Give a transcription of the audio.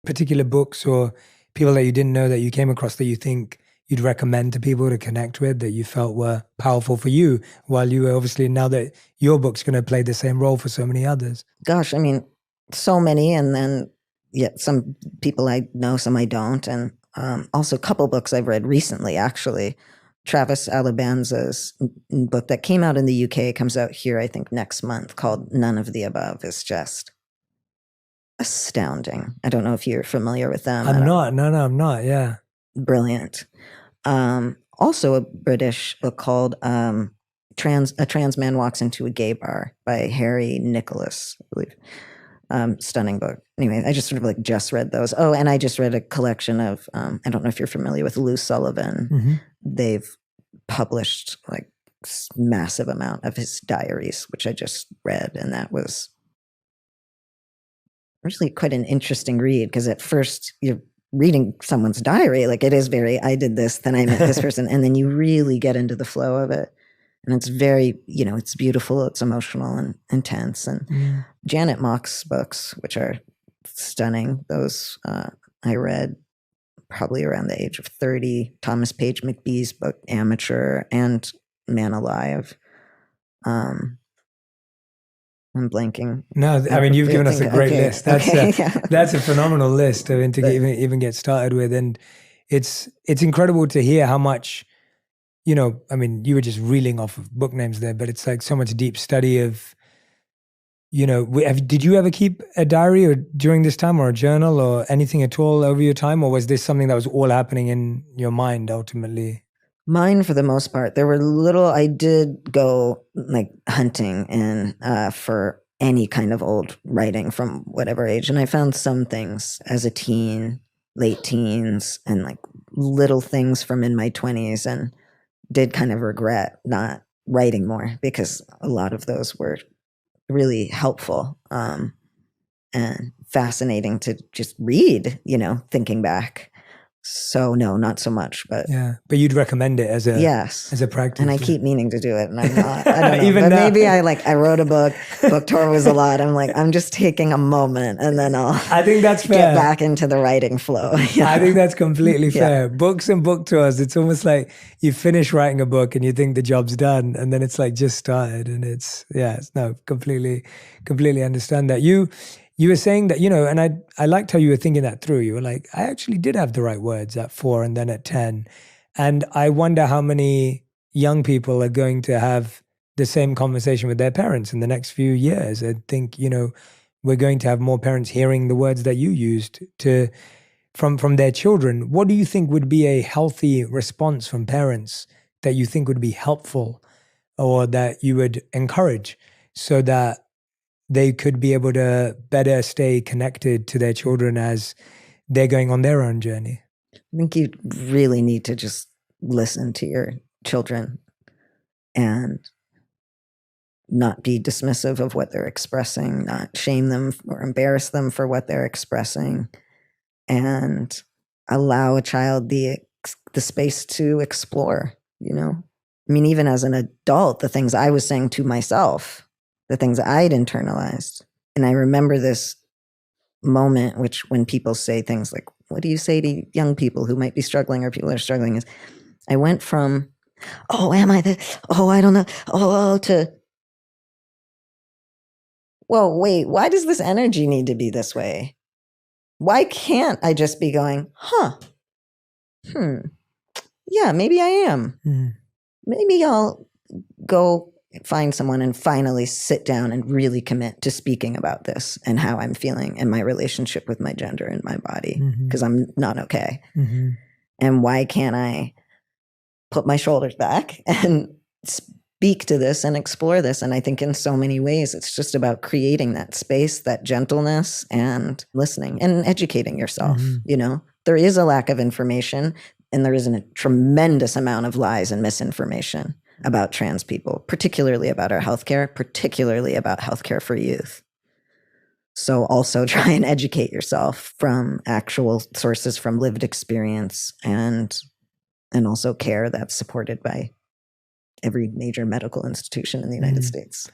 Particular books or people that you didn't know that you came across that you think you'd recommend to people to connect with, that you felt were powerful for you, while you were obviously, now that your book's going to play the same role for so many others? Gosh, I mean, so many. And then, yeah, some people I know, some I don't. And also a couple books I've read recently, actually. Travis Alabanza's book that came out in the UK, comes out here, I think, next month, called None of the Above, is just astounding. I don't know if you're familiar with them. I'm not. No, I'm not. Yeah. Brilliant. Also a British book called A Trans Man Walks into a Gay Bar by Harry Nicholas, I believe. Stunning book. Anyway, I just sort of like just read those. Oh, and I just read a collection of, I don't know if you're familiar with Lou Sullivan. Mm-hmm. They've published like massive amount of his diaries, which I just read. And that was actually quite an interesting read, because at first you're reading someone's diary, like it is very, I did this, then I met this person, and then you really get into the flow of it. And it's very, it's beautiful, it's emotional and intense. And Janet Mock's books, which are stunning, those I read probably around the age of 30. Thomas Page McBee's book, Amateur, and Man Alive. I'm blanking. No, I mean, you've given us a great list. That's a phenomenal list to even get started with. And it's incredible to hear how much, I mean, you were just reeling off of book names there, but it's like so much deep study of, did you ever keep a diary or during this time, or a journal or anything at all over your time? Or was this something that was all happening in your mind ultimately? Mine, for the most part. There were I did go like hunting and for any kind of old writing from whatever age. And I found some things as a teen, late teens, and like little things from in my 20s, and did kind of regret not writing more, because a lot of those were really helpful and fascinating to just read, thinking back. So no, not so much, but yeah. But you'd recommend it as a as a practice, and I keep meaning to do it, and I'm not. I don't know. Even but now. Maybe I wrote a book. Book tour was a lot. I'm like, I'm just taking a moment, and then I think that's fair. Get back into the writing flow. I think that's completely fair. Books and book tours, it's almost like you finish writing a book and you think the job's done, and then it's like just started, and it's completely understand that. You were saying that, and I liked how you were thinking that through. You were like, I actually did have the right words at 4 and then at 10. And I wonder how many young people are going to have the same conversation with their parents in the next few years. I think, we're going to have more parents hearing the words that you used from their children. What do you think would be a healthy response from parents that you think would be helpful, or that you would encourage, so that they could be able to better stay connected to their children as they're going on their own journey? I think you really need to just listen to your children and not be dismissive of what they're expressing, not shame them or embarrass them for what they're expressing, and allow a child the space to explore, I mean, even as an adult, the things I was saying to myself, the things I'd internalized. And I remember this moment, which when people say things like, what do you say to young people who might be struggling, or people are struggling, is I went from, oh, am I I don't know, to, well, wait, why does this energy need to be this way? Why can't I just be going, yeah, maybe I am. Maybe I'll go find someone and finally sit down and really commit to speaking about this and how I'm feeling and my relationship with my gender and my body, because I'm not okay. And why can't I put my shoulders back and speak to this and explore this? And I think in so many ways, it's just about creating that space, that gentleness, and listening and educating yourself. There is a lack of information, and there is a tremendous amount of lies and misinformation about trans people, particularly about our healthcare, particularly about healthcare for youth. So also try and educate yourself from actual sources, from lived experience, and also care that's supported by every major medical institution in the United States.